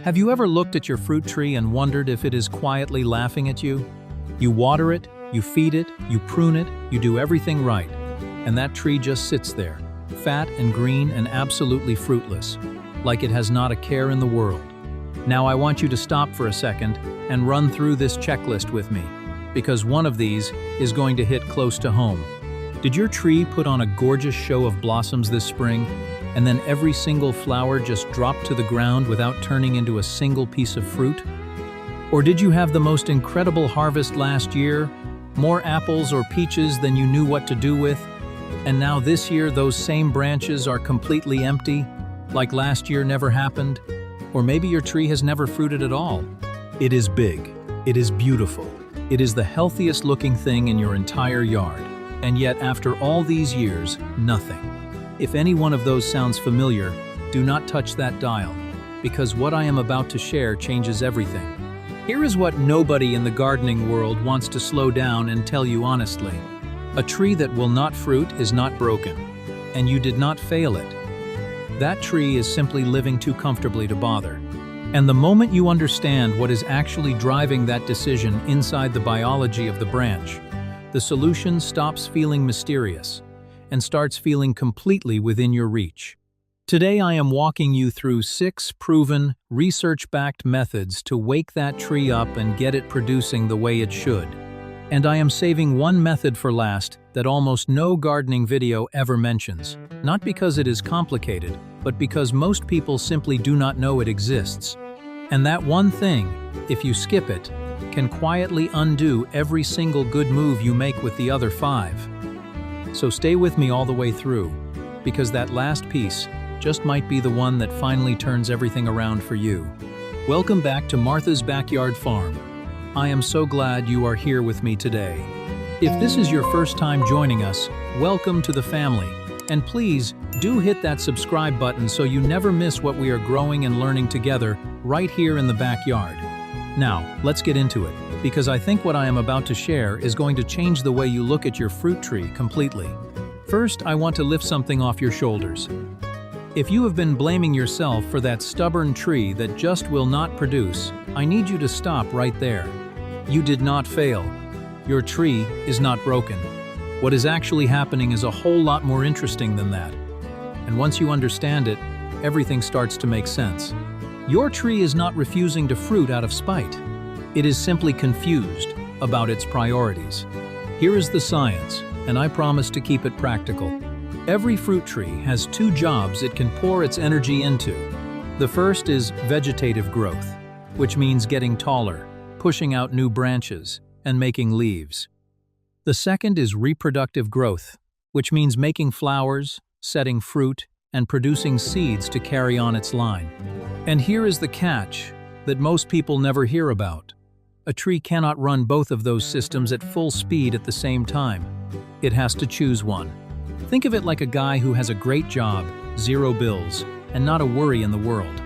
Have you ever looked at your fruit tree and wondered if it is quietly laughing at you? You water it, you feed it, you prune it, you do everything right, and that tree just sits there, fat and green and absolutely fruitless, like it has not a care in the world. Now I want you to stop for a second and run through this checklist with me, because one of these is going to hit close to home. Did your tree put on a gorgeous show of blossoms this spring, and then every single flower just dropped to the ground without turning into a single piece of fruit? Or did you have the most incredible harvest last year, more apples or peaches than you knew what to do with, and now this year those same branches are completely empty, like last year never happened? Or maybe your tree has never fruited at all. It is big, it is beautiful, it is the healthiest looking thing in your entire yard. And yet, after all these years, nothing. If any one of those sounds familiar, do not touch that dial, because what I am about to share changes everything. Here is what nobody in the gardening world wants to slow down and tell you honestly. A tree that will not fruit is not broken, and you did not fail it. That tree is simply living too comfortably to bother. And the moment you understand what is actually driving that decision inside the biology of the branch, the solution stops feeling mysterious and starts feeling completely within your reach. Today I am walking you through 6 proven, research-backed methods to wake that tree up and get it producing the way it should. And I am saving one method for last that almost no gardening video ever mentions, not because it is complicated, but because most people simply do not know it exists. And that one thing, if you skip it, can quietly undo every single good move you make with the other 5. So stay with me all the way through, because that last piece just might be the one that finally turns everything around for you. Welcome back to Martha's Backyard Farm. I am so glad you are here with me today. If this is your first time joining us, welcome to the family. And please, do hit that subscribe button so you never miss what we are growing and learning together right here in the backyard. Now, let's get into it, because I think what I am about to share is going to change the way you look at your fruit tree completely. First, I want to lift something off your shoulders. If you have been blaming yourself for that stubborn tree that just will not produce, I need you to stop right there. You did not fail. Your tree is not broken. What is actually happening is a whole lot more interesting than that. And once you understand it, everything starts to make sense. Your tree is not refusing to fruit out of spite. It is simply confused about its priorities. Here is the science, and I promise to keep it practical. Every fruit tree has 2 jobs it can pour its energy into. The first is vegetative growth, which means getting taller, pushing out new branches, and making leaves. The second is reproductive growth, which means making flowers, setting fruit, and producing seeds to carry on its line. And here is the catch that most people never hear about. A tree cannot run both of those systems at full speed at the same time. It has to choose one. Think of it like a guy who has a great job, 0 bills, and not a worry in the world.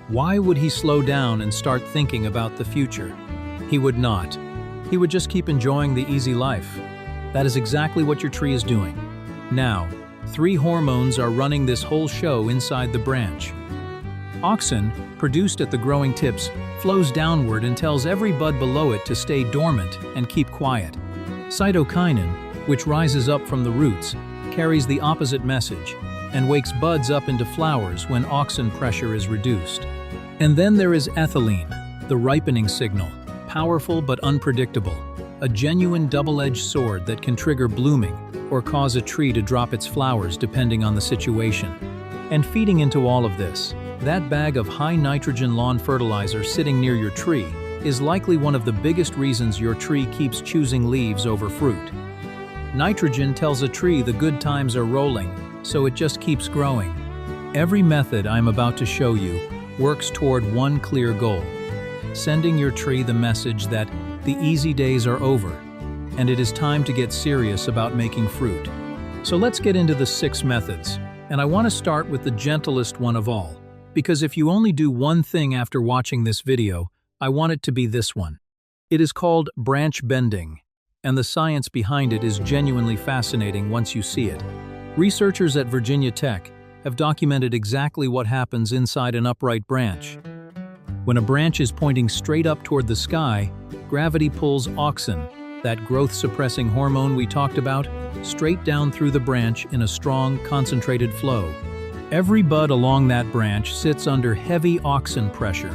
Why would he slow down and start thinking about the future? He would not. He would just keep enjoying the easy life. That is exactly what your tree is doing. Now, 3 hormones are running this whole show inside the branch. Auxin, produced at the growing tips, flows downward and tells every bud below it to stay dormant and keep quiet. Cytokinin, which rises up from the roots, carries the opposite message and wakes buds up into flowers when auxin pressure is reduced. And then there is ethylene, the ripening signal, powerful but unpredictable, a genuine double-edged sword that can trigger blooming or cause a tree to drop its flowers depending on the situation. And feeding into all of this, that bag of high-nitrogen lawn fertilizer sitting near your tree is likely one of the biggest reasons your tree keeps choosing leaves over fruit. Nitrogen tells a tree the good times are rolling, so it just keeps growing. Every method I'm about to show you works toward one clear goal: sending your tree the message that the easy days are over, and it is time to get serious about making fruit. So let's get into the 6 methods, and I want to start with the gentlest one of all. Because if you only do one thing after watching this video, I want it to be this one. It is called branch bending, and the science behind it is genuinely fascinating once you see it. Researchers at Virginia Tech have documented exactly what happens inside an upright branch. When a branch is pointing straight up toward the sky, gravity pulls auxin, that growth-suppressing hormone we talked about, straight down through the branch in a strong, concentrated flow. Every bud along that branch sits under heavy auxin pressure,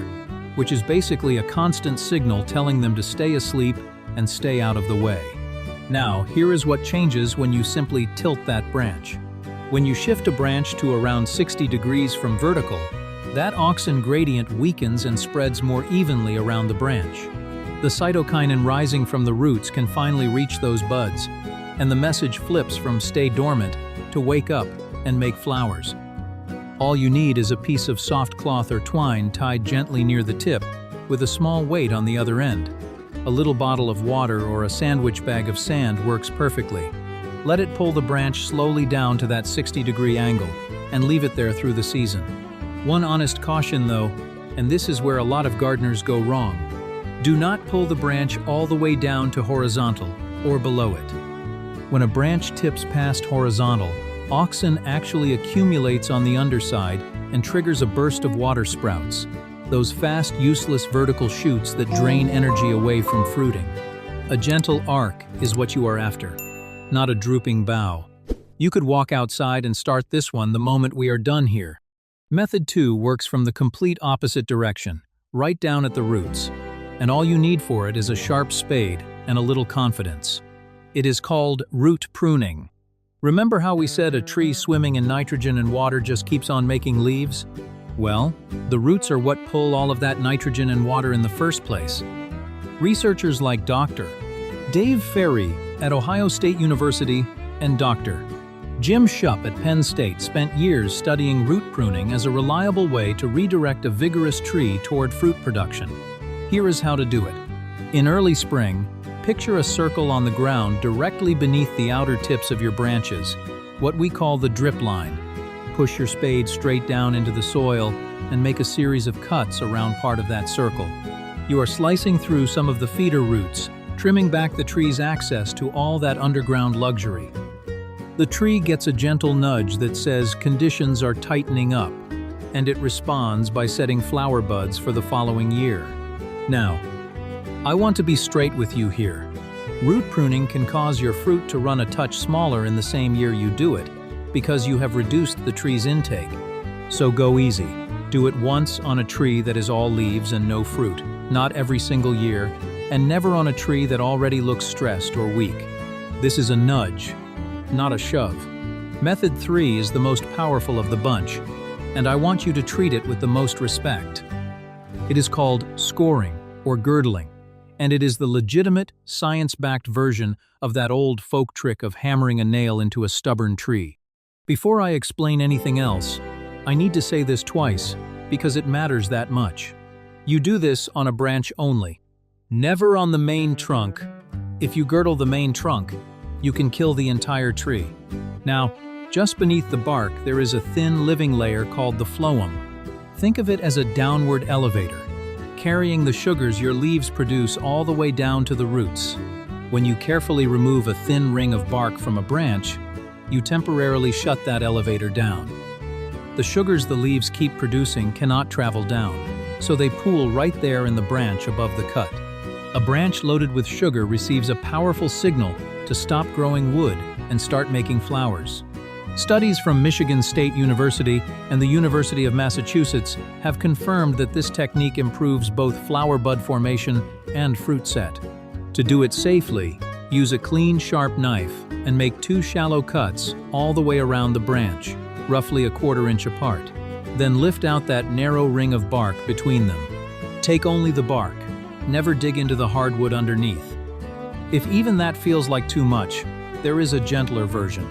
which is basically a constant signal telling them to stay asleep and stay out of the way. Now, here is what changes when you simply tilt that branch. When you shift a branch to around 60 degrees from vertical, that auxin gradient weakens and spreads more evenly around the branch. The cytokinin rising from the roots can finally reach those buds, and the message flips from stay dormant to wake up and make flowers. All you need is a piece of soft cloth or twine tied gently near the tip, with a small weight on the other end. A little bottle of water or a sandwich bag of sand works perfectly. Let it pull the branch slowly down to that 60-degree angle, and leave it there through the season. One honest caution though, and this is where a lot of gardeners go wrong. Do not pull the branch all the way down to horizontal or below it. When a branch tips past horizontal, auxin actually accumulates on the underside and triggers a burst of water sprouts, those fast, useless vertical shoots that drain energy away from fruiting. A gentle arc is what you are after, not a drooping bough. You could walk outside and start this one the moment we are done here. Method 2 works from the complete opposite direction, right down at the roots, and all you need for it is a sharp spade and a little confidence. It is called root pruning. Remember how we said a tree swimming in nitrogen and water just keeps on making leaves? Well, the roots are what pull all of that nitrogen and water in the first place. Researchers like Dr. Dave Ferry at Ohio State University and Dr. Jim Shupp at Penn State spent years studying root pruning as a reliable way to redirect a vigorous tree toward fruit production. Here is how to do it. In early spring, picture a circle on the ground directly beneath the outer tips of your branches, what we call the drip line. Push your spade straight down into the soil and make a series of cuts around part of that circle. You are slicing through some of the feeder roots, trimming back the tree's access to all that underground luxury. The tree gets a gentle nudge that says conditions are tightening up, and it responds by setting flower buds for the following year. Now, I want to be straight with you here. Root pruning can cause your fruit to run a touch smaller in the same year you do it, because you have reduced the tree's intake. So go easy. Do it once on a tree that is all leaves and no fruit, not every single year, and never on a tree that already looks stressed or weak. This is a nudge, not a shove. Method 3 is the most powerful of the bunch, and I want you to treat it with the most respect. It is called scoring or girdling, and it is the legitimate, science-backed version of that old folk trick of hammering a nail into a stubborn tree. Before I explain anything else, I need to say this twice, because it matters that much. You do this on a branch only, never on the main trunk. If you girdle the main trunk, you can kill the entire tree. Now, just beneath the bark, there is a thin living layer called the phloem. Think of it as a downward elevator, carrying the sugars your leaves produce all the way down to the roots. When you carefully remove a thin ring of bark from a branch, you temporarily shut that elevator down. The sugars the leaves keep producing cannot travel down, so they pool right there in the branch above the cut. A branch loaded with sugar receives a powerful signal to stop growing wood and start making flowers. Studies from Michigan State University and the University of Massachusetts have confirmed that this technique improves both flower bud formation and fruit set. To do it safely, use a clean, sharp knife and make 2 shallow cuts all the way around the branch, roughly a 1/4 inch apart. Then lift out that narrow ring of bark between them. Take only the bark. Never dig into the hardwood underneath. If even that feels like too much, there is a gentler version.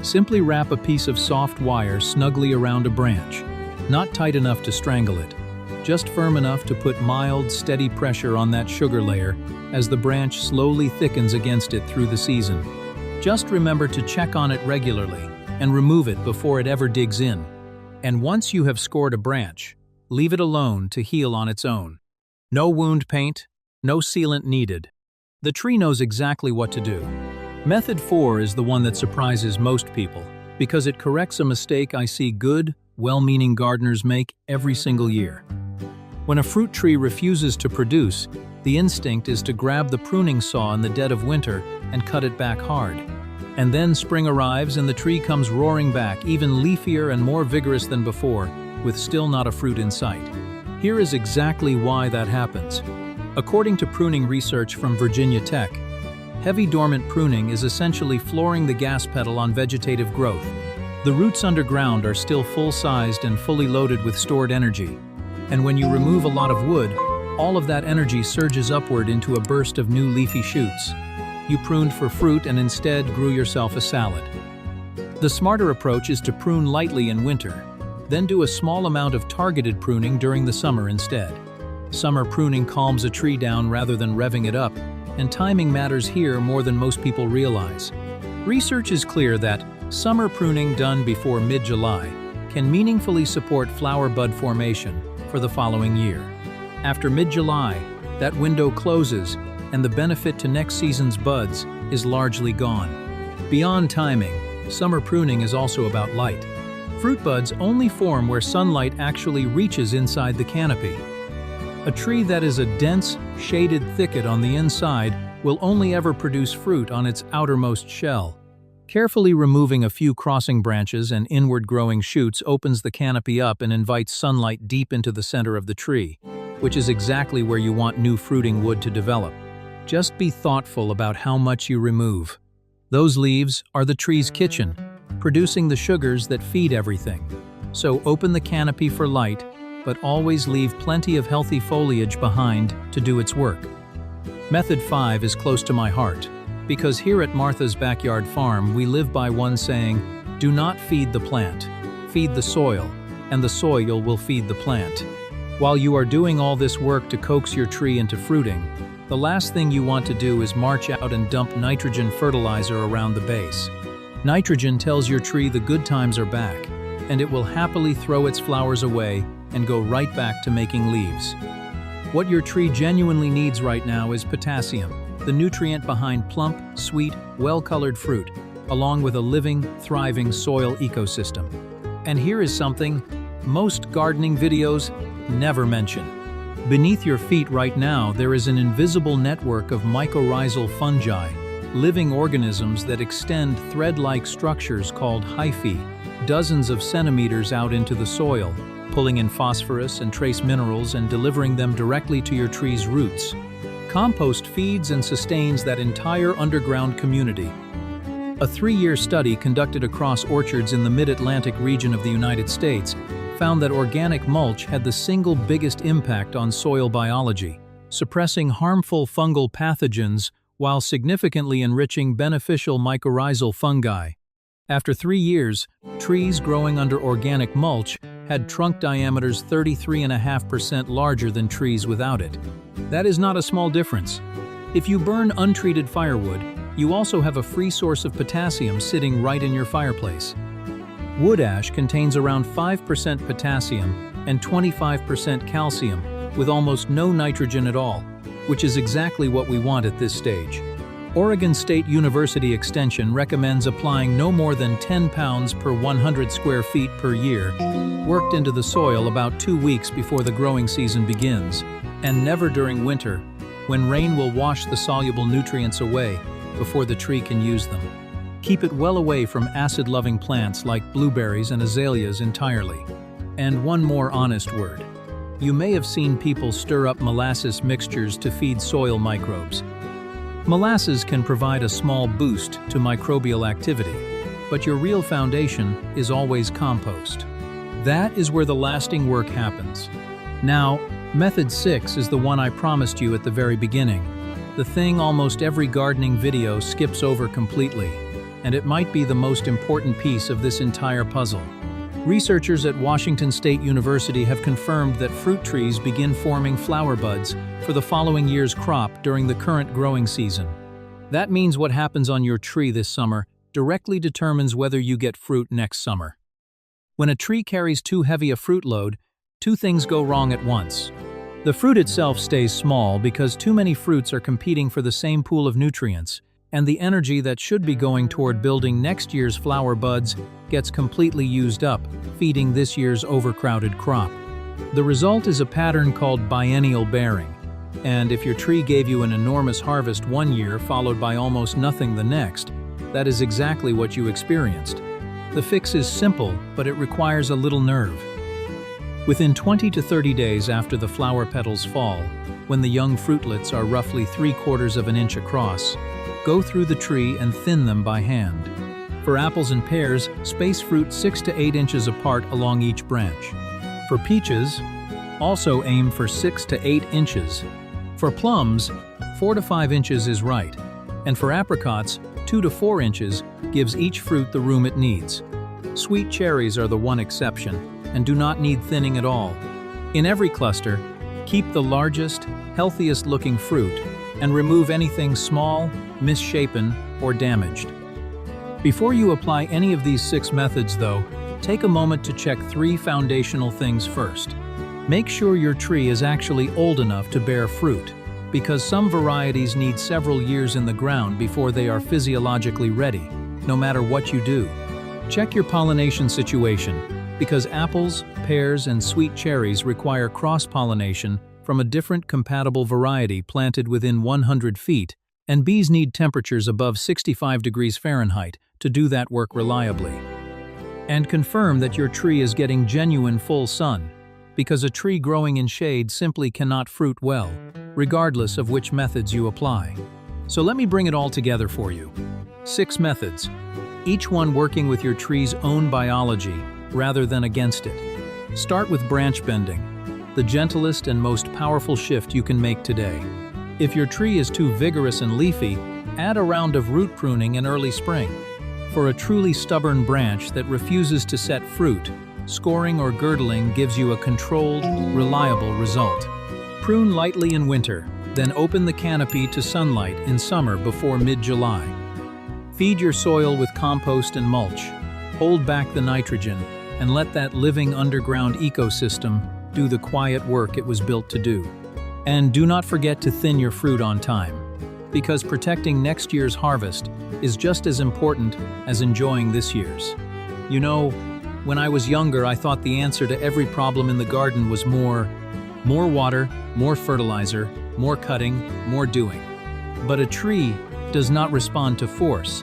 Simply wrap a piece of soft wire snugly around a branch, not tight enough to strangle it, just firm enough to put mild, steady pressure on that sugar layer as the branch slowly thickens against it through the season. Just remember to check on it regularly and remove it before it ever digs in. And once you have scored a branch, leave it alone to heal on its own. No wound paint, no sealant needed. The tree knows exactly what to do. Method 4 is the one that surprises most people because it corrects a mistake I see good, well-meaning gardeners make every single year. When a fruit tree refuses to produce, the instinct is to grab the pruning saw in the dead of winter and cut it back hard. And then spring arrives and the tree comes roaring back, even leafier and more vigorous than before, with still not a fruit in sight. Here is exactly why that happens. According to pruning research from Virginia Tech, heavy dormant pruning is essentially flooring the gas pedal on vegetative growth. The roots underground are still full-sized and fully loaded with stored energy. And when you remove a lot of wood, all of that energy surges upward into a burst of new leafy shoots. You pruned for fruit and instead grew yourself a salad. The smarter approach is to prune lightly in winter, then do a small amount of targeted pruning during the summer instead. Summer pruning calms a tree down rather than revving it up, and timing matters here more than most people realize. Research is clear that summer pruning done before mid-July can meaningfully support flower bud formation for the following year. After mid-July, that window closes and the benefit to next season's buds is largely gone. Beyond timing, summer pruning is also about light. Fruit buds only form where sunlight actually reaches inside the canopy. A tree that is a dense, shaded thicket on the inside will only ever produce fruit on its outermost shell. Carefully removing a few crossing branches and inward-growing shoots opens the canopy up and invites sunlight deep into the center of the tree, which is exactly where you want new fruiting wood to develop. Just be thoughtful about how much you remove. Those leaves are the tree's kitchen, producing the sugars that feed everything. So open the canopy for light, but always leave plenty of healthy foliage behind to do its work. Method 5 is close to my heart, because here at Martha's Backyard Farm we live by one saying, do not feed the plant, feed the soil, and the soil will feed the plant. While you are doing all this work to coax your tree into fruiting, the last thing you want to do is march out and dump nitrogen fertilizer around the base. Nitrogen tells your tree the good times are back, and it will happily throw its flowers away and go right back to making leaves. What your tree genuinely needs right now is potassium, the nutrient behind plump, sweet, well-colored fruit, along with a living, thriving soil ecosystem. And here is something most gardening videos never mention. Beneath your feet right now, there is an invisible network of mycorrhizal fungi, living organisms that extend thread-like structures called hyphae, dozens of centimeters out into the soil, pulling in phosphorus and trace minerals and delivering them directly to your tree's roots. Compost feeds and sustains that entire underground community. A 3-year study conducted across orchards in the mid-Atlantic region of the United States found that organic mulch had the single biggest impact on soil biology, suppressing harmful fungal pathogens while significantly enriching beneficial mycorrhizal fungi. After 3 years, trees growing under organic mulch had trunk diameters 33.5% larger than trees without it. That is not a small difference. If you burn untreated firewood, you also have a free source of potassium sitting right in your fireplace. Wood ash contains around 5% potassium and 25% calcium, with almost no nitrogen at all, which is exactly what we want at this stage. Oregon State University Extension recommends applying no more than 10 pounds per 100 square feet per year, worked into the soil about 2 weeks before the growing season begins, and never during winter, when rain will wash the soluble nutrients away before the tree can use them. Keep it well away from acid-loving plants like blueberries and azaleas entirely. And one more honest word. You may have seen people stir up molasses mixtures to feed soil microbes. Molasses can provide a small boost to microbial activity, but your real foundation is always compost. That is where the lasting work happens. Now, method 6 is the one I promised you at the very beginning, the thing almost every gardening video skips over completely, and it might be the most important piece of this entire puzzle. Researchers at Washington State University have confirmed that fruit trees begin forming flower buds for the following year's crop during the current growing season. That means what happens on your tree this summer directly determines whether you get fruit next summer. When a tree carries too heavy a fruit load, 2 things go wrong at once. The fruit itself stays small because too many fruits are competing for the same pool of nutrients, and the energy that should be going toward building next year's flower buds gets completely used up, feeding this year's overcrowded crop. The result is a pattern called biennial bearing. And if your tree gave you an enormous harvest one year followed by almost nothing the next, that is exactly what you experienced. The fix is simple, but it requires a little nerve. Within 20 to 30 days after the flower petals fall, when the young fruitlets are roughly 3/4 of an inch across, go through the tree and thin them by hand. For apples and pears, space fruit 6 to 8 inches apart along each branch. For peaches, also aim for 6 to 8 inches. For plums, 4 to 5 inches is right. And for apricots, 2 to 4 inches gives each fruit the room it needs. Sweet cherries are the one exception, and do not need thinning at all. In every cluster, keep the largest, healthiest-looking fruit, and remove anything small, misshapen, or damaged. Before you apply any of these 6 methods, though, take a moment to check 3 foundational things first. Make sure your tree is actually old enough to bear fruit, because some varieties need several years in the ground before they are physiologically ready, no matter what you do. Check your pollination situation, because apples, pears, and sweet cherries require cross-pollination from a different compatible variety planted within 100 feet, and bees need temperatures above 65 degrees Fahrenheit to do that work reliably. And confirm that your tree is getting genuine full sun, because a tree growing in shade simply cannot fruit well, regardless of which methods you apply. So let me bring it all together for you. 6 methods, each one working with your tree's own biology rather than against it. Start with branch bending, the gentlest and most powerful shift you can make today. If your tree is too vigorous and leafy, add a round of root pruning in early spring. For a truly stubborn branch that refuses to set fruit, scoring or girdling gives you a controlled, reliable result. Prune lightly in winter, then open the canopy to sunlight in summer before mid-July. Feed your soil with compost and mulch. Hold back the nitrogen, and let that living underground ecosystem do the quiet work it was built to do. And do not forget to thin your fruit on time, because protecting next year's harvest is just as important as enjoying this year's. You know, when I was younger, I thought the answer to every problem in the garden was more water, more fertilizer, more cutting, more doing. But a tree does not respond to force.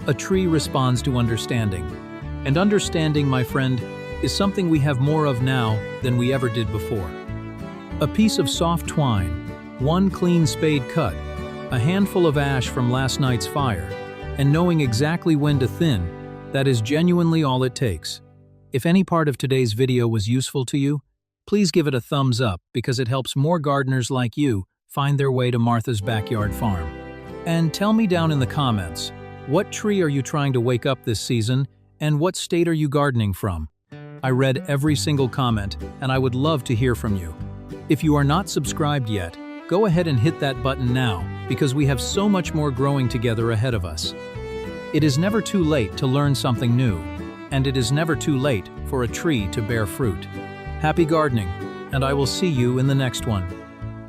A tree responds to understanding. And understanding, my friend, is something we have more of now than we ever did before. A piece of soft twine, one clean spade cut, a handful of ash from last night's fire, and knowing exactly when to thin, that is genuinely all it takes. If any part of today's video was useful to you, please give it a thumbs up because it helps more gardeners like you find their way to Martha's Backyard Farm. And tell me down in the comments, what tree are you trying to wake up this season, and what state are you gardening from? I read every single comment, and I would love to hear from you. If you are not subscribed yet, go ahead and hit that button now, because we have so much more growing together ahead of us. It is never too late to learn something new, and it is never too late for a tree to bear fruit. Happy gardening, and I will see you in the next one.